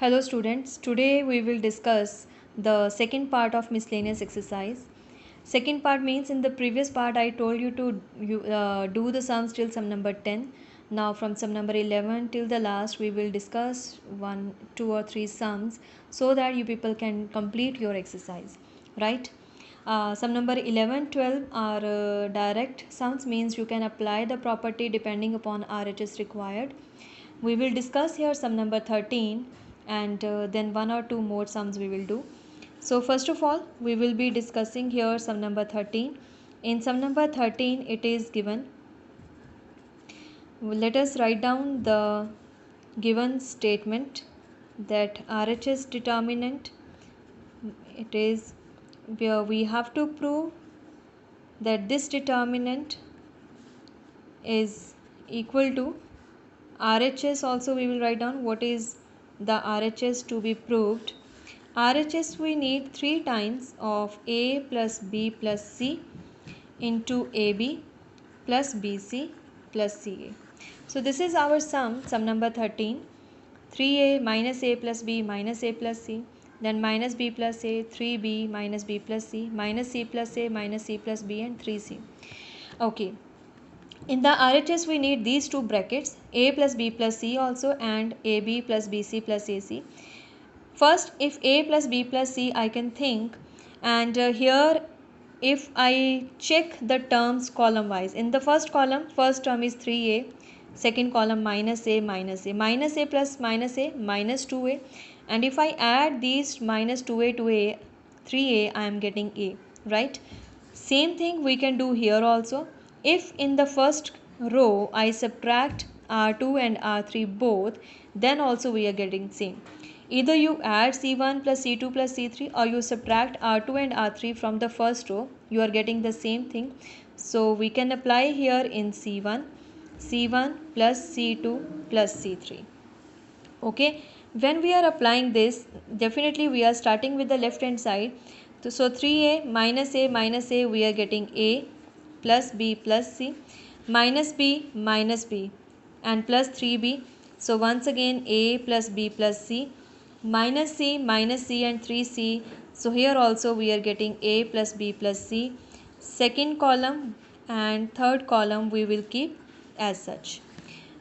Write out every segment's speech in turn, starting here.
Hello students, today we will discuss the second part of miscellaneous exercise. Second part means in the previous part I told you to do the sums till sum number 10. Now from sum number 11 till the last we will discuss 1, 2 or 3 sums so that you people can complete your exercise, right? Sum number 11, 12 are direct sums, means you can apply the property depending upon RHS required. We will discuss here sum number 13 and then one or two more sums we will do. So first of all we will be discussing here sum number 13. In sum number 13 it is given, let us write down the given statement that RHS determinant, it is where we have to prove that this determinant is equal to RHS. Also we will write down what is the RHS to be proved. RHS we need 3 times of A plus B plus C into AB plus BC plus CA. So this is our sum number 13. 3A minus A plus B minus A plus C, then minus B plus A, 3B minus B plus C, minus C plus A minus C plus B, and 3C. Okay. In the RHS we need these two brackets, A plus B plus C also and AB plus BC plus AC. First, if A plus B plus C I can think, and here if I check the terms column wise, in the first column first term is 3A, second column minus A minus A, minus A plus minus A minus 2A, and if I add these minus 2A to A, 3A, I am getting A, right? Same thing we can do here also. If in the first row I subtract R2 and R3 both, then also we are getting same. Either you add C1 plus C2 plus C3 or you subtract R2 and R3 from the first row, you are getting the same thing. So we can apply here in C1 plus C2 plus C3. Okay, when we are applying this, definitely we are starting with the left hand side. So 3A minus A we are getting A plus B plus C, minus B and plus 3B. So once again A plus B plus C, minus C and 3C. So here also we are getting A plus B plus C. Second column and third column we will keep as such.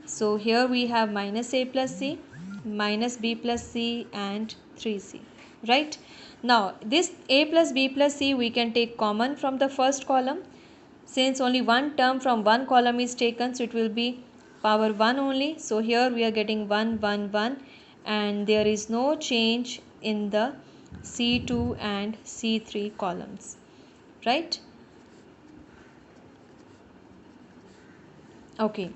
So here we have minus A plus C, minus B plus C and 3C, right? Now this A plus B plus C we can take common from the first column. Since only one term from one column is taken, so it will be power 1 only. So here we are getting 1, 1, 1, and there is no change in the C2 and C3 columns, right? Okay.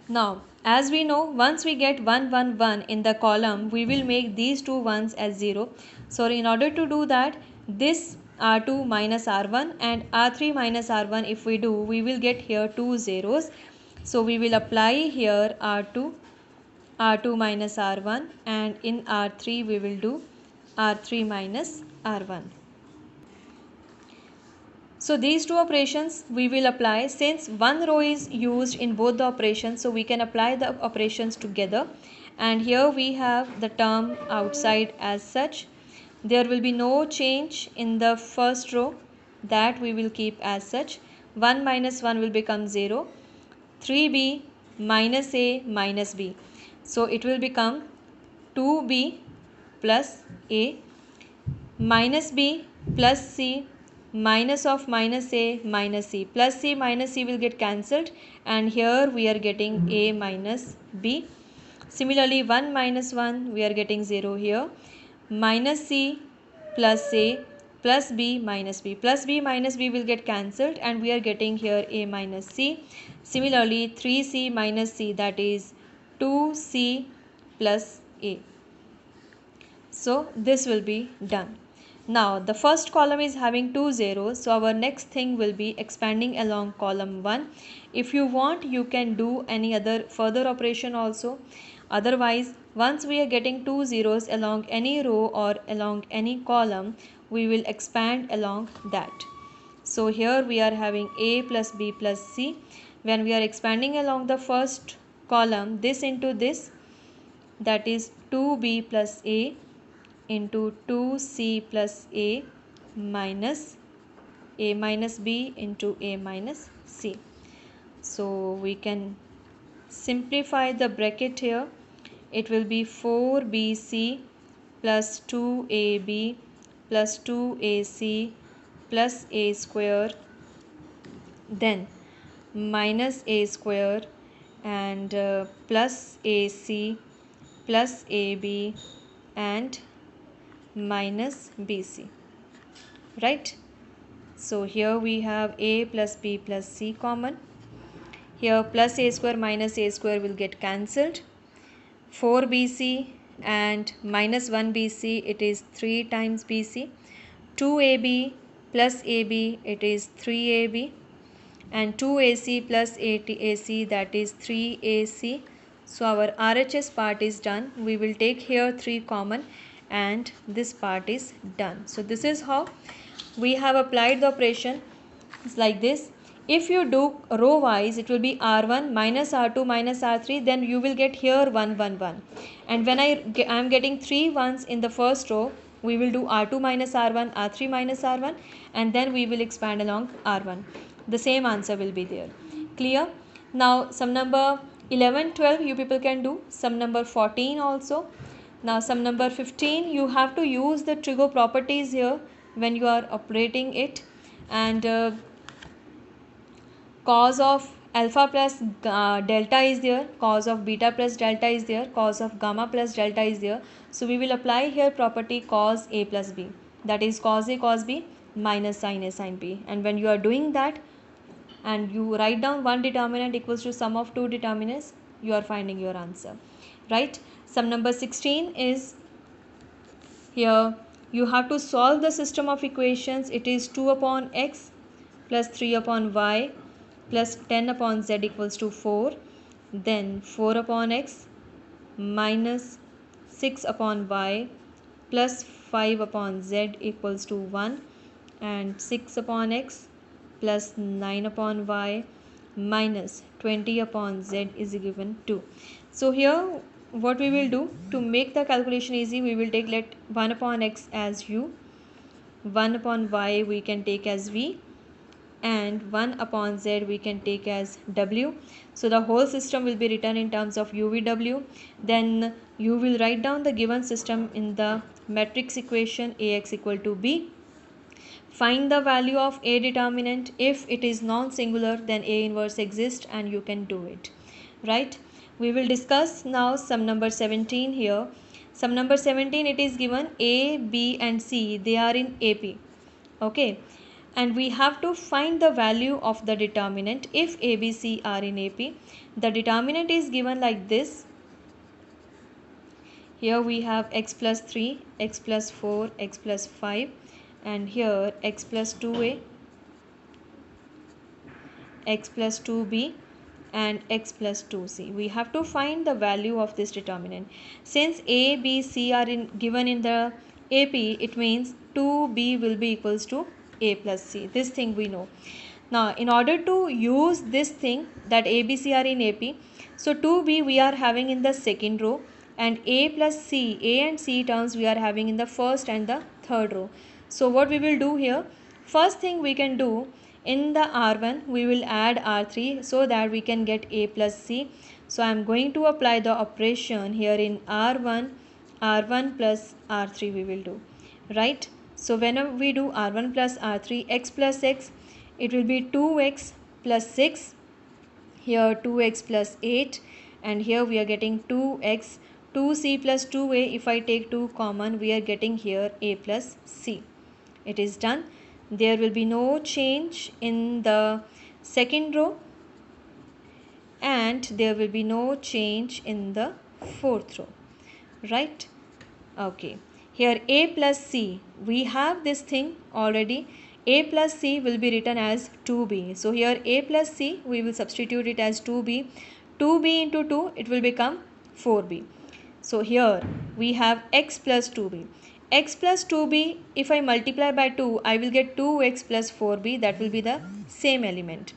Now, as we know, once we get 1, 1, 1 in the column, we will make these two ones as 0. So, in order to do that, this R2 minus R1 and R3 minus R1, if we do, we will get here two zeros. So, we will apply here R2 minus R1, and in R3 we will do R3 minus R1. So these two operations we will apply, since one row is used in both the operations, so we can apply the operations together. And here we have the term outside as such. There will be no change in the first row, that we will keep as such. 1 minus 1 will become 0. 3B minus A minus B. So it will become 2B plus A minus B plus C minus of minus A minus C. Plus C minus C will get cancelled, and here we are getting A minus B. Similarly 1 minus 1 we are getting 0 here. Minus C plus A plus B minus B. Plus B minus B will get cancelled, and we are getting here A minus C. Similarly 3C minus C, that is 2C plus A. So this will be done. Now the first column is having two zeros, so our next thing will be expanding along column 1. If you want, you can do any other further operation also. Otherwise, once we are getting two zeros along any row or along any column, we will expand along that. So here we are having A plus B plus C. When we are expanding along the first column, this into this, that is 2b plus a into 2c plus a minus b into a minus c. So we can simplify the bracket here. It will be 4bc plus 2ab plus 2ac plus a square, then minus a square and plus ac plus ab and minus bc, right? So here we have a plus b plus c common. Here plus a square minus a square will get cancelled. 4bc and minus 1bc, it is 3 times bc. 2ab plus ab, it is 3ab. And 2ac plus ac, that is 3ac. So our RHS part is done. We will take here 3 common and this part is done. So this is how we have applied the operation. It's like this. If you do row wise, it will be R1 minus R2 minus R3, then you will get here 1 1 1. And when I am getting 3 ones in the first row, we will do R2 minus R1, R3 minus R1, and then we will expand along R1. The same answer will be there. Clear? Now sum number 11, 12 you people can do. Sum number 14 also. Now sum number 15, you have to use the trig properties here when you are operating it. And cos of alpha plus delta is there, cos of beta plus delta is there, cos of gamma plus delta is there. So we will apply here property cos a plus b, that is cos a cos b minus sin a sin b. And when you are doing that and you write down one determinant equals to sum of two determinants, you are finding your answer, right? Sum number 16 is here you have to solve the system of equations. It is 2 upon x plus 3 upon y plus 10 upon z equals to 4, then 4 upon x minus 6 upon y plus 5 upon z equals to 1, and 6 upon x plus 9 upon y minus 20 upon z is given 2. So here what we will do to make the calculation easy, we will take let 1 upon x as u, 1 upon y we can take as v, and 1 upon z we can take as w. So the whole system will be written in terms of uvw. Then you will write down the given system in the matrix equation ax equal to b. Find the value of a determinant. If it is non-singular, then A inverse exists and you can do it, right? We will discuss now sum number 17 here. Sum number 17, it is given A, B and C, they are in AP, okay? And we have to find the value of the determinant if A, B, C are in AP. The determinant is given like this. Here we have x plus 3, x plus 4, x plus 5, and here x plus 2a, x plus 2b and x plus 2c. We have to find the value of this determinant. Since a, b, c are given in the AP, it means 2b will be equals to a plus c. This thing we know. Now in order to use this thing that a, b, c are in AP, so 2b we are having in the second row and a plus c, a and c terms we are having in the first and the third row. So what we will do here, first thing we can do, in the R1 we will add R3 so that we can get a plus c. So I am going to apply the operation here in R1 plus R3 we will do, right? So whenever we do R1 plus R3, x plus x, it will be 2x plus 6, here 2x plus 8, and here we are getting 2x, 2c plus 2a, if I take 2 common we are getting here a plus c. It is done. There will be no change in the second row and there will be no change in the fourth row, right? Okay, here a plus c, we have this thing already. A plus c will be written as 2b. So here a plus c we will substitute it as 2b. 2b into 2 it will become 4b. So here we have x plus 2b. X plus 2b, if I multiply by 2, I will get 2x plus 4b, that will be the same element.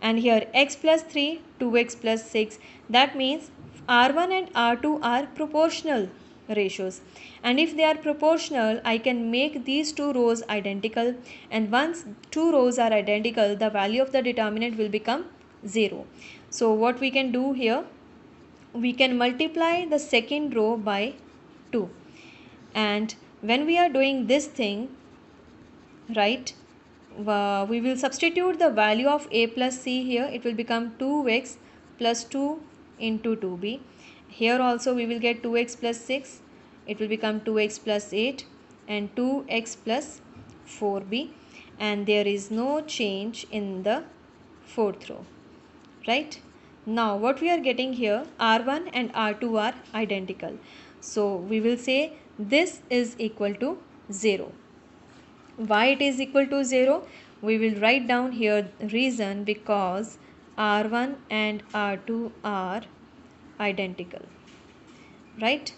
And here x plus 3, 2x plus 6, that means R1 and R2 are proportional ratios, and if they are proportional, I can make these two rows identical, and once two rows are identical, the value of the determinant will become 0. So what we can do here, we can multiply the second row by 2, and when we are doing this thing, right, we will substitute the value of a plus c here. It will become 2x plus 2 into 2b. Here also we will get 2x plus 6. It will become 2x plus 8 and 2x plus 4b, and there is no change in the fourth row, right? Now what we are getting here, R1 and R2 are identical. So we will say this is equal to 0. Why it is equal to 0? We will write down here reason, because R1 and R2 are identical, right?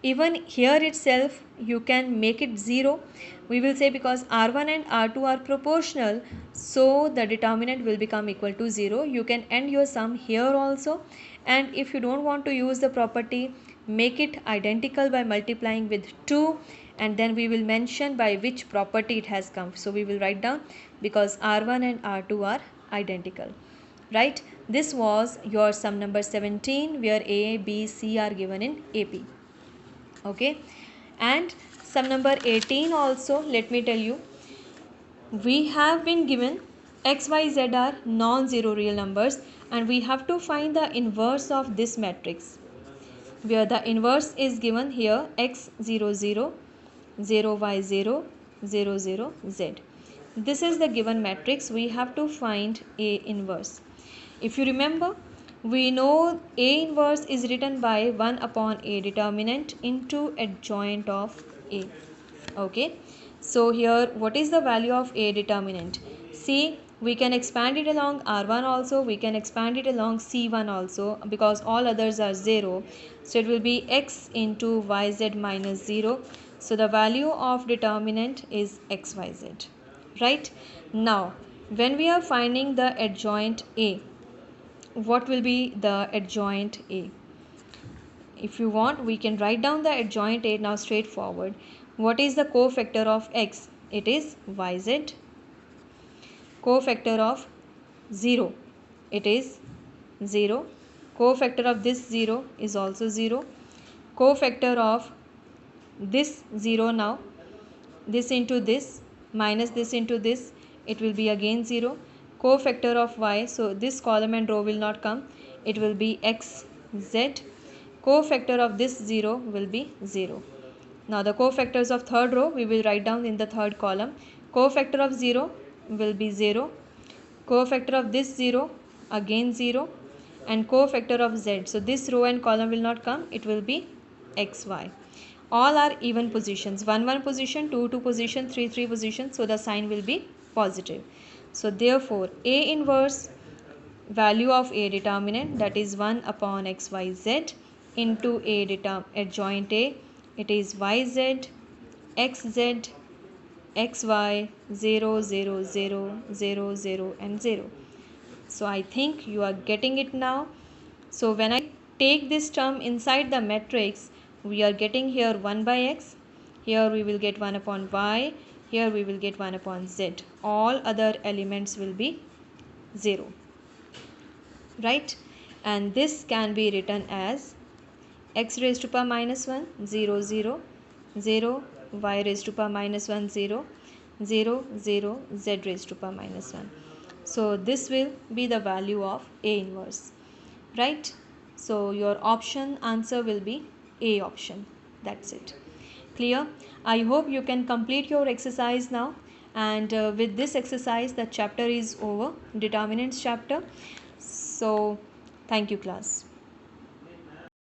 Even here itself you can make it 0. We will say because R1 and R2 are proportional, so the determinant will become equal to 0. You can end your sum here also, and if you don't want to use the property, make it identical by multiplying with 2, and then we will mention by which property it has come. So we will write down because R1 and R2 are identical, right? This was your sum number 17, where A, B, C are given in AP. Okay, and sum number 18 also, let me tell you, we have been given x, y, z are non-zero real numbers, and we have to find the inverse of this matrix, where the inverse is given here x 0 0 0 y 0 0 0 z. This is the given matrix. We have to find A inverse. If you remember, we know A inverse is written by 1 upon A determinant into adjoint of A. Okay, so here what is the value of A determinant? See, we can expand it along R1 also, we can expand it along C1 also, because all others are 0. So it will be x into yz minus 0. So the value of determinant is xyz, right? Now when we are finding the adjoint A, what will be the adjoint A? If you want, we can write down the adjoint A now straightforward. What is the cofactor of x? It is yz. Cofactor of 0, it is 0. Cofactor of this 0 is also 0. Cofactor of this 0, now this into this minus this into this, it will be again 0. Cofactor of y, so this column and row will not come, it will be xz. Cofactor of this 0 will be 0. Now the cofactors of third row we will write down in the third column. Cofactor of 0 will be 0. Cofactor of this 0 again 0, and cofactor of z, so this row and column will not come, it will be xy. All are even positions, 1 1 position, 2 2 position, 3 3 position, so the sign will be positive. So therefore A inverse value of A determinant, that is 1 upon xyz into A adjoint A, it is yz xz xy 0 0 0 0 0 and 0. So I think you are getting it now. So when I take this term inside the matrix, we are getting here 1 by x, here we will get 1 upon y, here we will get 1 upon z. All other elements will be 0, right? And this can be written as x raised to power minus 1 0 0 0, y raised to power minus 1 0 0 0, z raised to power minus 1. So this will be the value of A inverse, right? So your option answer will be A option. That's it. Clear? I hope you can complete your exercise now, and with this exercise the chapter is over, determinants chapter. So thank you class.